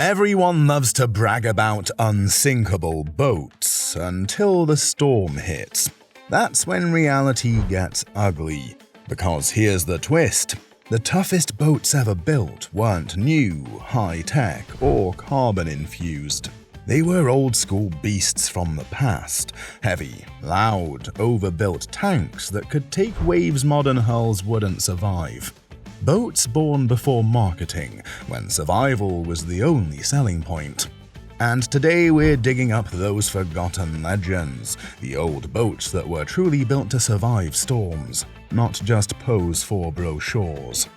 Everyone loves to brag about unsinkable boats until the storm hits. That's when reality gets ugly. Because here's the twist. The toughest boats ever built weren't new, high-tech, or carbon-infused. They were old-school beasts from the past, heavy, loud, overbuilt tanks that could take waves modern hulls wouldn't survive. Boats born before marketing, when survival was the only selling point. And today we're digging up those forgotten legends, the old boats that were truly built to survive storms, not just pose for brochures.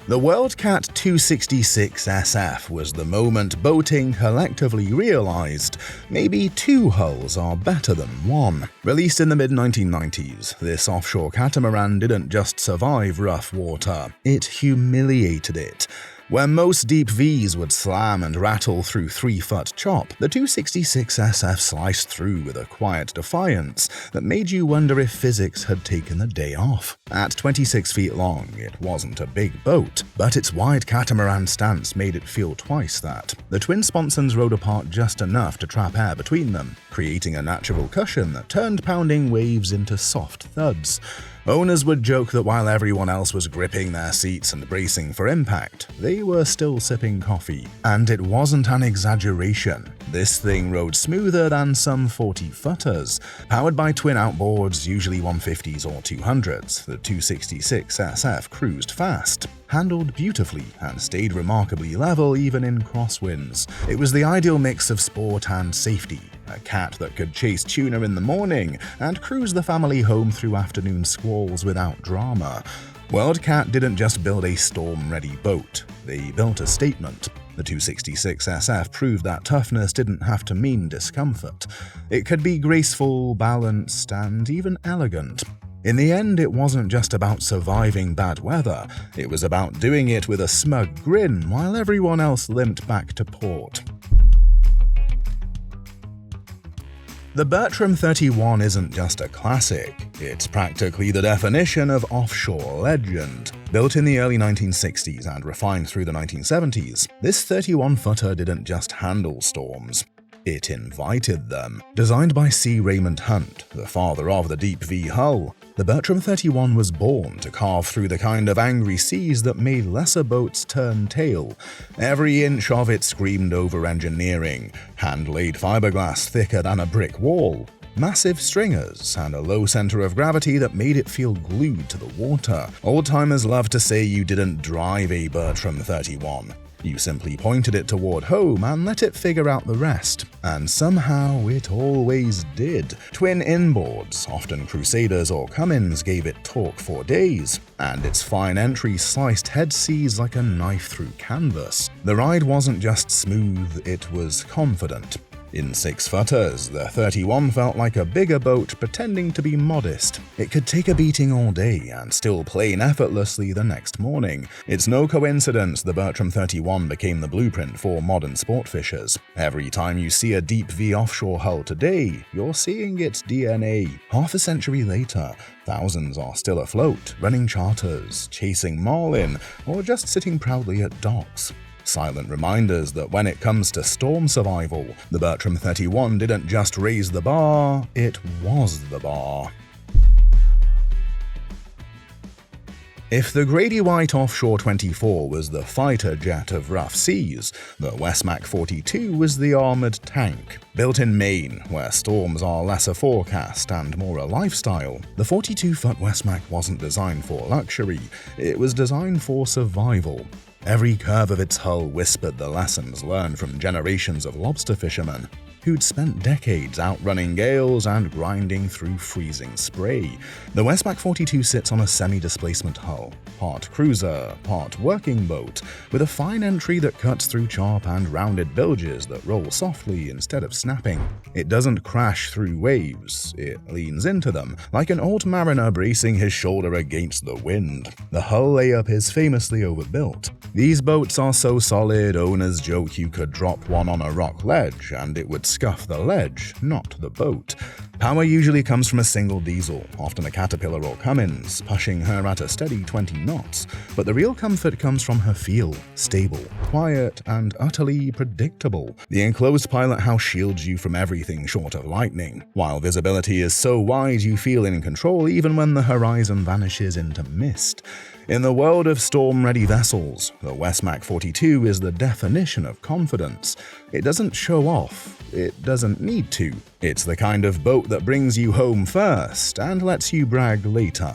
The WorldCat 266 SF was the moment boating collectively realized maybe two hulls are better than one. Released in the mid-1990s, this offshore catamaran didn't just survive rough water, it humiliated it. Where most deep Vs would slam and rattle through 3-foot chop, the 266 SF sliced through with a quiet defiance that made you wonder if physics had taken the day off. At 26 feet long, it wasn't a big boat, but its wide catamaran stance made it feel twice that. The twin sponsons rode apart just enough to trap air between them, creating a natural cushion that turned pounding waves into soft thuds. Owners would joke that while everyone else was gripping their seats and bracing for impact, they were still sipping coffee. And it wasn't an exaggeration. This thing rode smoother than some 40-footers. Powered by twin outboards, usually 150s or 200s, the 266 SF cruised fast, handled beautifully, and stayed remarkably level even in crosswinds. It was the ideal mix of sport and safety. A cat that could chase tuna in the morning and cruise the family home through afternoon squalls without drama. WorldCat didn't just build a storm-ready boat, they built a statement. The 266 SF proved that toughness didn't have to mean discomfort. It could be graceful, balanced, and even elegant. In the end, it wasn't just about surviving bad weather, it was about doing it with a smug grin while everyone else limped back to port. The Bertram 31 isn't just a classic, it's practically the definition of offshore legend. Built in the early 1960s and refined through the 1970s, this 31-footer didn't just handle storms. It invited them. Designed by C. Raymond Hunt, the father of the deep V hull, the Bertram 31 was born to carve through the kind of angry seas that made lesser boats turn tail. Every inch of it screamed over engineering, hand-laid fiberglass thicker than a brick wall, massive stringers, and a low center of gravity that made it feel glued to the water. Old-timers love to say you didn't drive a Bertram 31. You simply pointed it toward home and let it figure out the rest. And somehow it always did. Twin inboards, often Crusaders or Cummins, gave it torque for days, and its fine entry sliced head seas like a knife through canvas. The ride wasn't just smooth, it was confident. In 6-footers, the 31 felt like a bigger boat pretending to be modest. It could take a beating all day and still plane effortlessly the next morning. It's no coincidence the Bertram 31 became the blueprint for modern sport fishers. Every time you see a deep V offshore hull today, you're seeing its DNA. Half a century later, thousands are still afloat, running charters, chasing marlin, or just sitting proudly at docks. Silent reminders that when it comes to storm survival, the Bertram 31 didn't just raise the bar, it was the bar. If the Grady-White Offshore 24 was the fighter jet of rough seas, the Wesmac 42 was the armored tank. Built in Maine, where storms are less a forecast and more a lifestyle, the 42-foot Wesmac wasn't designed for luxury, it was designed for survival. Every curve of its hull whispered the lessons learned from generations of lobster fishermen who'd spent decades outrunning gales and grinding through freezing spray. The Wesmac 42 sits on a semi-displacement hull, part cruiser, part working boat, with a fine entry that cuts through chop and rounded bilges that roll softly instead of snapping. It doesn't crash through waves, it leans into them, like an old mariner bracing his shoulder against the wind. The hull layup is famously overbuilt. These boats are so solid, owners joke you could drop one on a rock ledge and it would scuff the ledge, not the boat. Power usually comes from a single diesel, often a Caterpillar or Cummins, pushing her at a steady 20 knots, but the real comfort comes from her feel: stable, quiet, and utterly predictable. The enclosed pilot house shields you from everything short of lightning, while visibility is so wide you feel in control even when the horizon vanishes into mist. In the world of storm-ready vessels, the Wesmac 42 is the definition of confidence. It doesn't show off. It doesn't need to. It's the kind of boat that brings you home first and lets you brag later.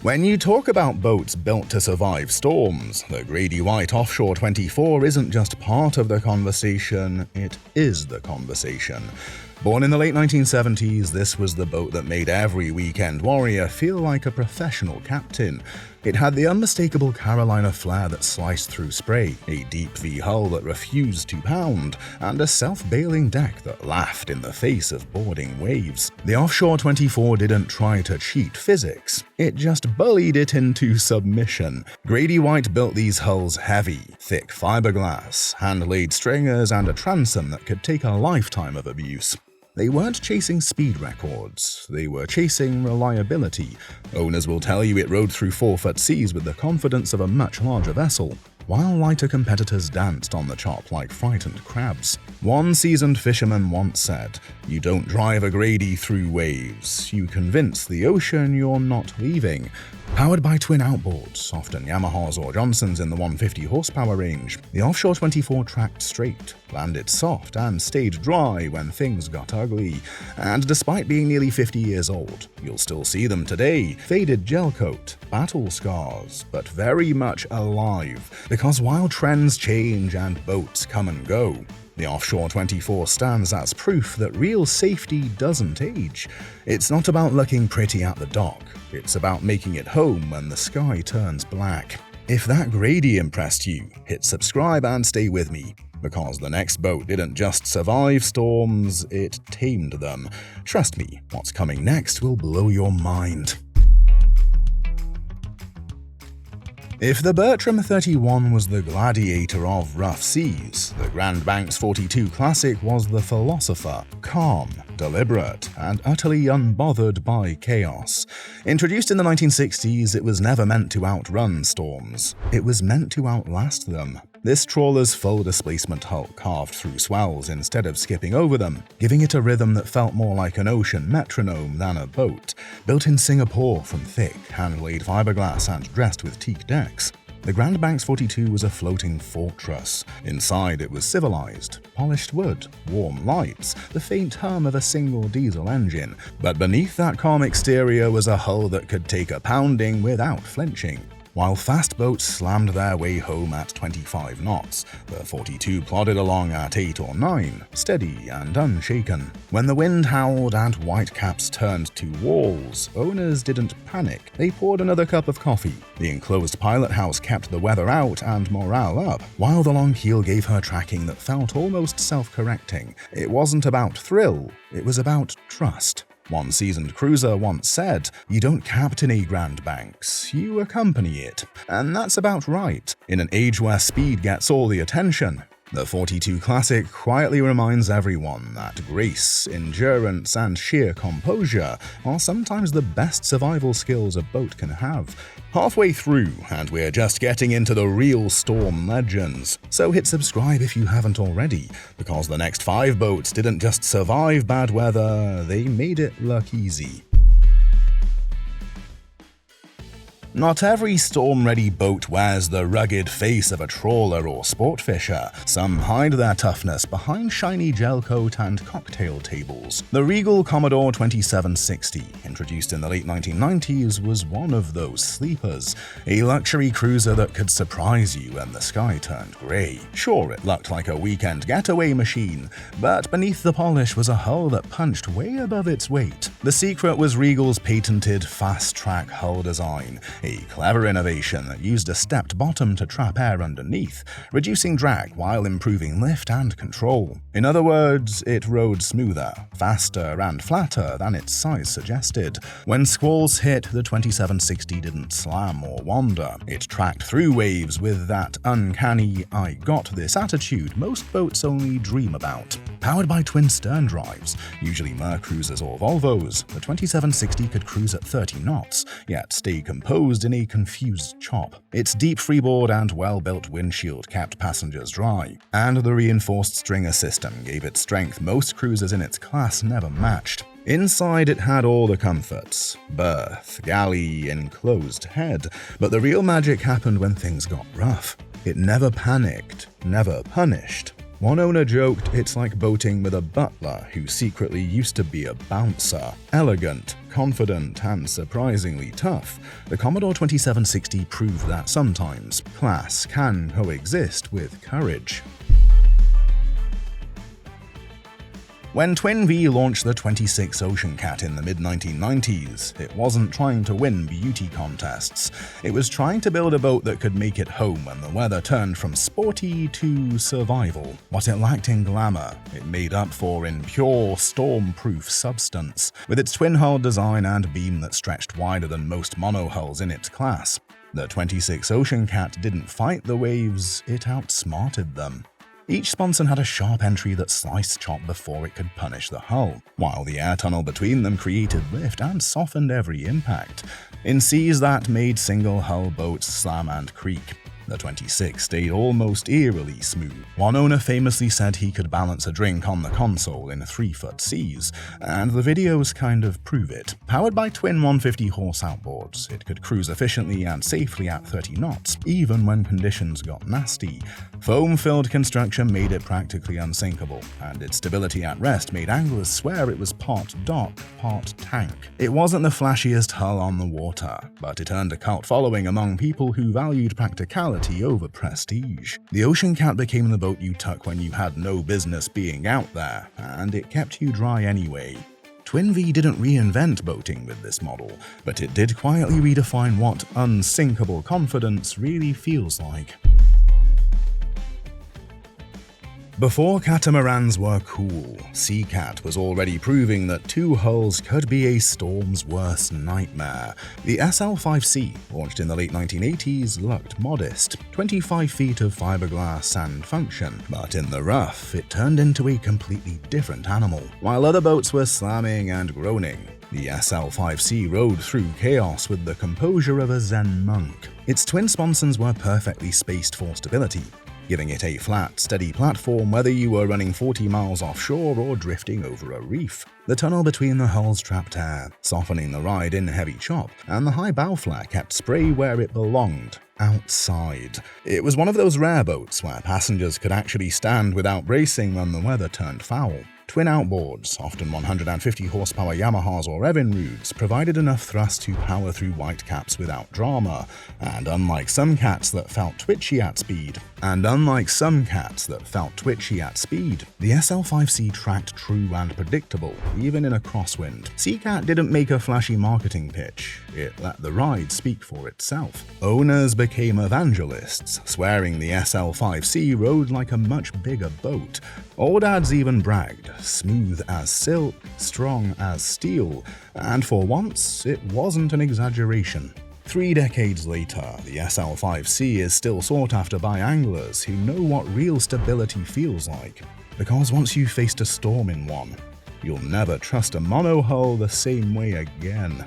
When you talk about boats built to survive storms, the Grady-White Offshore 24 isn't just part of the conversation, it is the conversation. Born in the late 1970s, this was the boat that made every weekend warrior feel like a professional captain. It had the unmistakable Carolina flair that sliced through spray, a deep V hull that refused to pound, and a self-bailing deck that laughed in the face of boarding waves. The Offshore 24 didn't try to cheat physics, it just bullied it into submission. Grady-White built these hulls heavy, thick fiberglass, hand-laid stringers, and a transom that could take a lifetime of abuse. They weren't chasing speed records, they were chasing reliability. Owners will tell you it rode through 4-foot seas with the confidence of a much larger vessel, while lighter competitors danced on the chop like frightened crabs. One seasoned fisherman once said, "You don't drive a Grady through waves, you convince the ocean you're not leaving." Powered by twin outboards, often Yamahas or Johnsons in the 150 horsepower range, the Offshore 24 tracked straight, landed soft, and stayed dry when things got ugly. And despite being nearly 50 years old, you'll still see them today, faded gel coat, battle scars, but very much alive. Because while trends change and boats come and go, the Offshore 24 stands as proof that real safety doesn't age. It's not about looking pretty at the dock, it's about making it home when the sky turns black. If that Grady impressed you, hit subscribe and stay with me, because the next boat didn't just survive storms, it tamed them. Trust me, what's coming next will blow your mind. If the Bertram 31 was the gladiator of rough seas, the Grand Banks 42 Classic was the philosopher, calm, deliberate, and utterly unbothered by chaos. Introduced in the 1960s, it was never meant to outrun storms. It was meant to outlast them. This trawler's full displacement hull carved through swells instead of skipping over them, giving it a rhythm that felt more like an ocean metronome than a boat. Built in Singapore from thick, hand-laid fiberglass and dressed with teak decks, the Grand Banks 42 was a floating fortress. Inside it was civilized, polished wood, warm lights, the faint hum of a single diesel engine. But beneath that calm exterior was a hull that could take a pounding without flinching. While fast boats slammed their way home at 25 knots, the 42 plodded along at 8 or 9, steady and unshaken. When the wind howled and whitecaps turned to walls, owners didn't panic. They poured another cup of coffee. The enclosed pilot house kept the weather out and morale up, while the long keel gave her tracking that felt almost self-correcting. It wasn't about thrill, it was about trust. One seasoned cruiser once said, "You don't captain a Grand Banks, you accompany it." And that's about right, in an age where speed gets all the attention. The 42 Classic quietly reminds everyone that grace, endurance, and sheer composure are sometimes the best survival skills a boat can have. Halfway through, and we're just getting into the real storm legends. So hit subscribe if you haven't already, because the next 5 boats didn't just survive bad weather, they made it look easy. Not every storm-ready boat wears the rugged face of a trawler or sport fisher. Some hide their toughness behind shiny gel coat and cocktail tables. The Regal Commodore 2760, introduced in the late 1990s, was one of those sleepers. A luxury cruiser that could surprise you when the sky turned grey. Sure, it looked like a weekend getaway machine, but beneath the polish was a hull that punched way above its weight. The secret was Regal's patented fast-track hull design. a clever innovation that used a stepped bottom to trap air underneath, reducing drag while improving lift and control. In other words, it rode smoother, faster, and flatter than its size suggested. When squalls hit, the 2760 didn't slam or wander. It tracked through waves with that uncanny "I got this" attitude most boats only dream about. Powered by twin stern drives, usually Mercruisers or Volvos, the 2760 could cruise at 30 knots, yet stay composed in a confused chop. Its deep freeboard and well-built windshield kept passengers dry, and the reinforced stringer system gave it strength most cruisers in its class never matched. Inside, it had all the comforts: berth, galley, enclosed head, but the real magic happened when things got rough. It never panicked, never punished. One owner joked it's like boating with a butler who secretly used to be a bouncer. Elegant, confident, and surprisingly tough, the Commodore 2760 proved that sometimes class can coexist with courage. When Twin V launched the 26 HammerCat in the mid-1990s, it wasn't trying to win beauty contests. It was trying to build a boat that could make it home when the weather turned from sporty to survival. What it lacked in glamour, it made up for in pure, storm-proof substance, with its twin-hull design and beam that stretched wider than most monohulls in its class. The 26 HammerCat didn't fight the waves, it outsmarted them. Each sponson had a sharp entry that sliced chop before it could punish the hull, while the air tunnel between them created lift and softened every impact, in seas that made single-hull boats slam and creak. The 26 stayed almost eerily smooth. One owner famously said he could balance a drink on the console in 3-foot seas, and the videos kind of prove it. Powered by twin 150-horse outboards, it could cruise efficiently and safely at 30 knots, even when conditions got nasty. Foam-filled construction made it practically unsinkable, and its stability at rest made anglers swear it was part dock, part tank. It wasn't the flashiest hull on the water, but it earned a cult following among people who valued practicality over prestige. The HammerCat became the boat you took when you had no business being out there, and it kept you dry anyway. Twin V didn't reinvent boating with this model, but it did quietly redefine what unsinkable confidence really feels like. Before catamarans were cool, Seacat was already proving that two hulls could be a storm's worst nightmare. The SL5C, launched in the late 1980s, looked modest, 25 feet of fiberglass and function, but in the rough, it turned into a completely different animal. While other boats were slamming and groaning, the SL5C rode through chaos with the composure of a Zen monk. Its twin sponsons were perfectly spaced for stability, giving it a flat, steady platform whether you were running 40 miles offshore or drifting over a reef. The tunnel between the hulls trapped air, softening the ride in heavy chop, and the high bow flare kept spray where it belonged, outside. It was one of those rare boats where passengers could actually stand without bracing when the weather turned foul. Twin outboards, often 150 horsepower Yamahas or Evinrudes, provided enough thrust to power through whitecaps without drama, and unlike some cats that felt twitchy at speed, the SL5C tracked true and predictable, even in a crosswind. Seacat didn't make a flashy marketing pitch, it let the ride speak for itself. Owners became evangelists, swearing the SL5C rode like a much bigger boat. Old dads even bragged, smooth as silk, strong as steel, and for once, it wasn't an exaggeration. 3 decades later, the SL5C is still sought after by anglers who know what real stability feels like. Because once you've faced a storm in one, you'll never trust a monohull the same way again.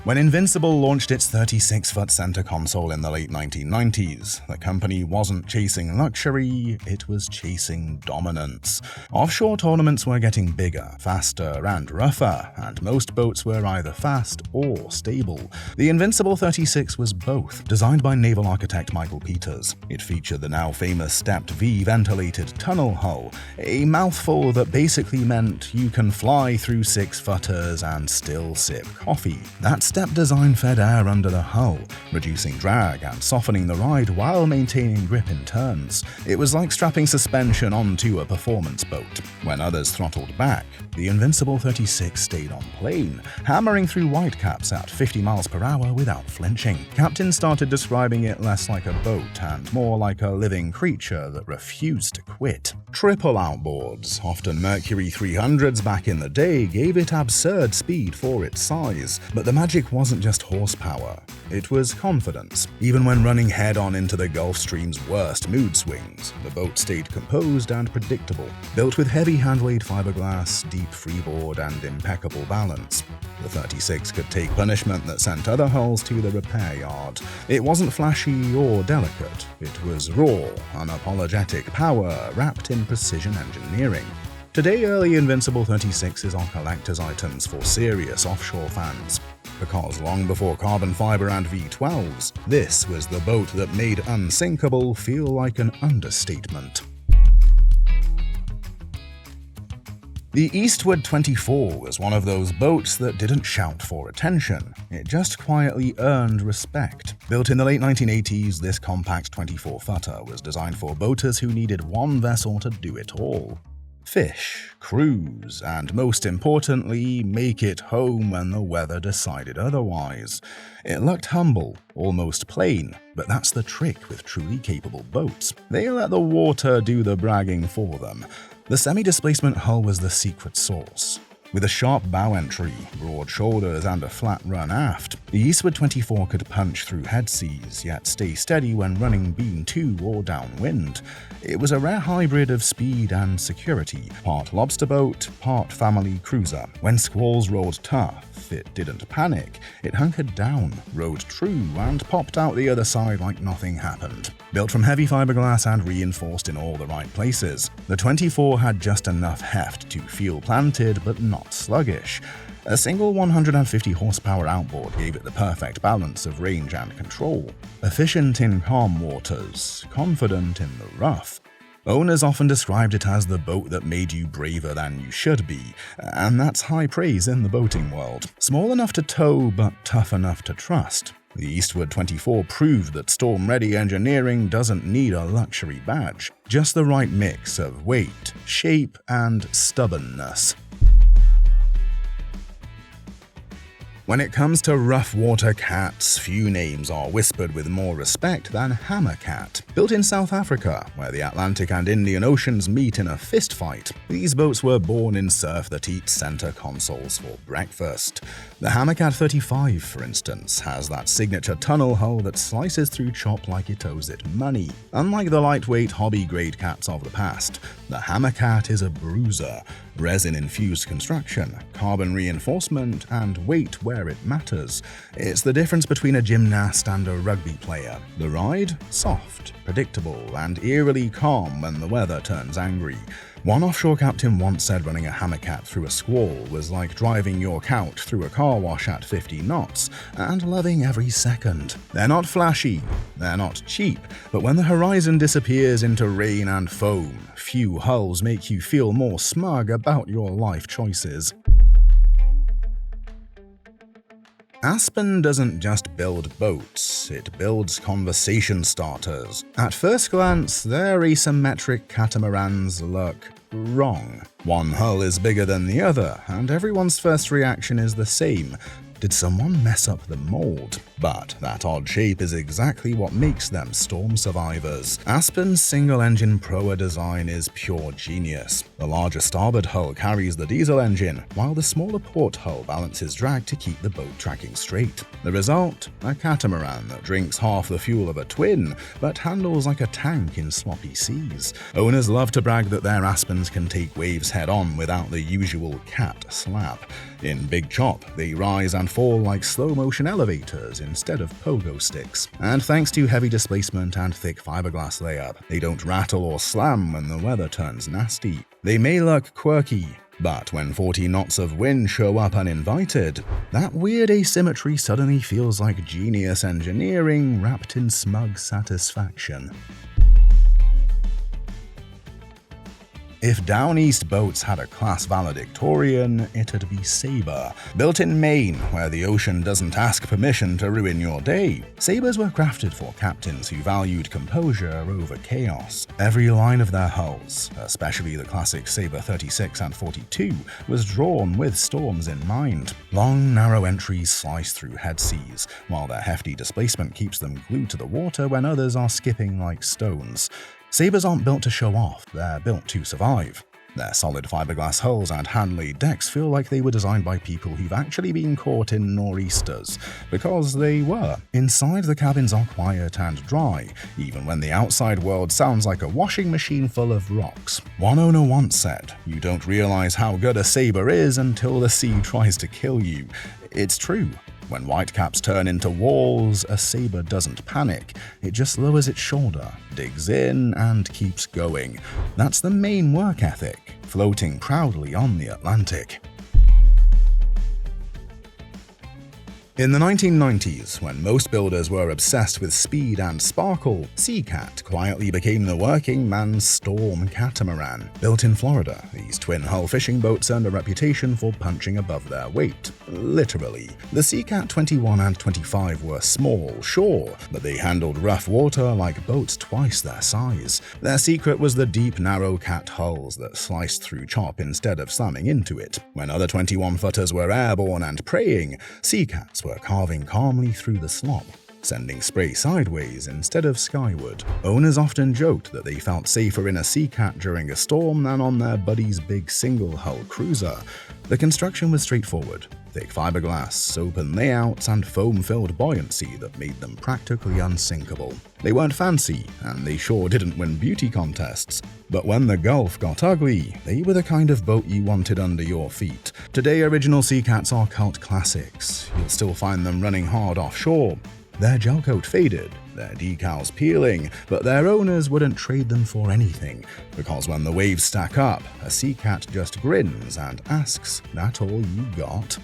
When Invincible launched its 36-foot center console in the late 1990s, the company wasn't chasing luxury, it was chasing dominance. Offshore tournaments were getting bigger, faster, and rougher, and most boats were either fast or stable. The Invincible 36 was both, designed by naval architect Michael Peters. It featured the now famous stepped V-ventilated tunnel hull, a mouthful that basically meant you can fly through 6-footers and still sip coffee. That step design fed air under the hull, reducing drag and softening the ride while maintaining grip in turns. It was like strapping suspension onto a performance boat. When others throttled back, the Invincible 36 stayed on plane, hammering through whitecaps at 50 miles per hour without flinching. Captains started describing it less like a boat and more like a living creature that refused to quit. Triple outboards, often Mercury 300s back in the day, gave it absurd speed for its size, but the magic wasn't just horsepower, it was confidence. Even when running head-on into the Gulf Stream's worst mood swings, the boat stayed composed and predictable. Built with heavy hand-laid fiberglass, deep freeboard, and impeccable balance, the 36 could take punishment that sent other hulls to the repair yard. It wasn't flashy or delicate, it was raw, unapologetic power wrapped in precision engineering. Today, early Invincible 36s are collector's items for serious offshore fans, because long before carbon fiber and V12s, this was the boat that made unsinkable feel like an understatement. The Eastward 24 was one of those boats that didn't shout for attention, it just quietly earned respect. Built in the late 1980s, this compact 24-footer was designed for boaters who needed one vessel to do it all. Fish, cruise, and most importantly, make it home when the weather decided otherwise. It looked humble, almost plain, but that's the trick with truly capable boats. They let the water do the bragging for them. The semi-displacement hull was the secret sauce. With a sharp bow entry, broad shoulders, and a flat run aft, the Eastward 24 could punch through head seas, yet stay steady when running beam to or downwind. It was a rare hybrid of speed and security, part lobster boat, part family cruiser. When squalls rolled tough, it didn't panic. It hunkered down, rode true, and popped out the other side like nothing happened. Built from heavy fiberglass and reinforced in all the right places, the 24 had just enough heft to feel planted but not sluggish. A single 150 horsepower outboard gave it the perfect balance of range and control. Efficient in calm waters, confident in the rough. Owners often described it as the boat that made you braver than you should be, and that's high praise in the boating world. Small enough to tow, but tough enough to trust. The Eastward 24 proved that storm-ready engineering doesn't need a luxury badge, just the right mix of weight, shape, and stubbornness. When it comes to rough water cats, few names are whispered with more respect than HammerCat. Built in South Africa, where the Atlantic and Indian Oceans meet in a fistfight, these boats were born in surf that eats center consoles for breakfast. The HammerCat 35, for instance, has that signature tunnel hull that slices through chop like it owes it money. Unlike the lightweight hobby-grade cats of the past, the HammerCat is a bruiser. Resin-infused construction, carbon reinforcement, and weight where it matters. It's the difference between a gymnast and a rugby player. The ride? Soft, predictable, and eerily calm when the weather turns angry. One offshore captain once said running a HammerCat through a squall was like driving your couch through a car wash at 50 knots and loving every second. They're not flashy, they're not cheap, but when the horizon disappears into rain and foam, few hulls make you feel more smug about your life choices. Aspen doesn't just build boats, it builds conversation starters. At first glance, their asymmetric catamarans look wrong. One hull is bigger than the other, and everyone's first reaction is the same. Did someone mess up the mold? But that odd shape is exactly what makes them storm survivors. Aspen's single-engine proa design is pure genius. The larger starboard hull carries the diesel engine, while the smaller port hull balances drag to keep the boat tracking straight. The result? A catamaran that drinks half the fuel of a twin, but handles like a tank in sloppy seas. Owners love to brag that their Aspens can take waves head-on without the usual cat slap. In Big Chop, they rise and fall like slow-motion elevators instead of pogo sticks. And thanks to heavy displacement and thick fiberglass layup, they don't rattle or slam when the weather turns nasty. They may look quirky, but when 40 knots of wind show up uninvited, that weird asymmetry suddenly feels like genius engineering wrapped in smug satisfaction. If down east boats had a class valedictorian, it'd be Sabre. Built in Maine, where the ocean doesn't ask permission to ruin your day, Sabres were crafted for captains who valued composure over chaos. Every line of their hulls, especially the classic Sabre 36 and 42, was drawn with storms in mind. Long, narrow entries slice through head seas, while their hefty displacement keeps them glued to the water when others are skipping like stones. Sabres aren't built to show off, they're built to survive. Their solid fiberglass hulls and hand-laid decks feel like they were designed by people who've actually been caught in nor'easters, because they were. Inside, the cabins are quiet and dry, even when the outside world sounds like a washing machine full of rocks. One owner once said, "You don't realize how good a Sabre is until the sea tries to kill you." It's true. When whitecaps turn into walls, a Sabre doesn't panic. It just lowers its shoulder, digs in, and keeps going. That's the main work ethic, floating proudly on the Atlantic. In the 1990s, when most builders were obsessed with speed and sparkle, Seacat quietly became the working man's storm catamaran. Built in Florida, these twin-hull fishing boats earned a reputation for punching above their weight. Literally. The Seacat 21 and 25 were small, sure, but they handled rough water like boats twice their size. Their secret was the deep, narrow cat hulls that sliced through chop instead of slamming into it. When other 21-footers were airborne and praying, Seacats were carving calmly through the slop, sending spray sideways instead of skyward. Owners often joked that they felt safer in a Seacat during a storm than on their buddy's big single-hull cruiser. The construction was straightforward. Thick fiberglass, open layouts, and foam-filled buoyancy that made them practically unsinkable. They weren't fancy, and they sure didn't win beauty contests. But when the Gulf got ugly, they were the kind of boat you wanted under your feet. Today, original Seacats are cult classics. You'll still find them running hard offshore. Their gel coat faded, their decals peeling, but their owners wouldn't trade them for anything, because when the waves stack up, a Seacat just grins and asks, "That all you got?"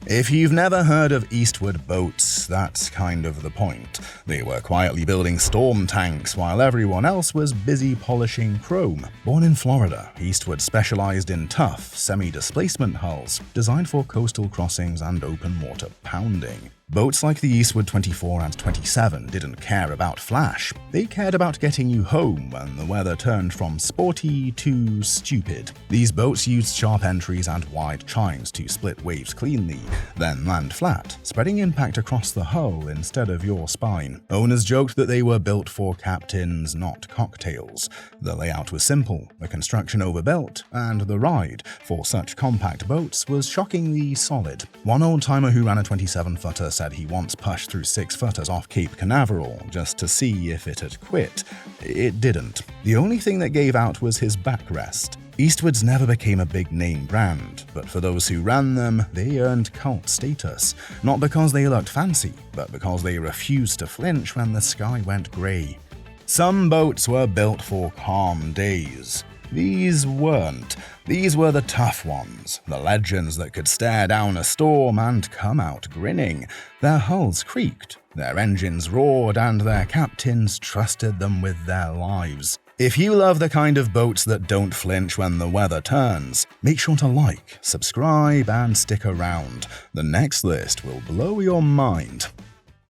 If you've never heard of Eastward boats, that's kind of the point. They were quietly building storm tanks while everyone else was busy polishing chrome. Born in Florida, Eastward specialized in tough, semi-displacement hulls, designed for coastal crossings and open water pounding. Boats like the Eastward 24 and 27 didn't care about flash. They cared about getting you home when the weather turned from sporty to stupid. These boats used sharp entries and wide chines to split waves cleanly, then land flat, spreading impact across the hull instead of your spine. Owners joked that they were built for captains, not cocktails. The layout was simple, the construction overbuilt, and the ride, for such compact boats, was shockingly solid. One old-timer who ran a 27-footer said he once pushed through 6-footers off Cape Canaveral just to see if it had quit. It didn't. The only thing that gave out was his backrest. Eastwards never became a big-name brand, but for those who ran them, they earned cult status. Not because they looked fancy, but because they refused to flinch when the sky went grey. Some boats were built for calm days. These weren't. These were the tough ones, the legends that could stare down a storm and come out grinning. Their hulls creaked, their engines roared, and their captains trusted them with their lives. If you love the kind of boats that don't flinch when the weather turns, make sure to like, subscribe, and stick around. The next list will blow your mind.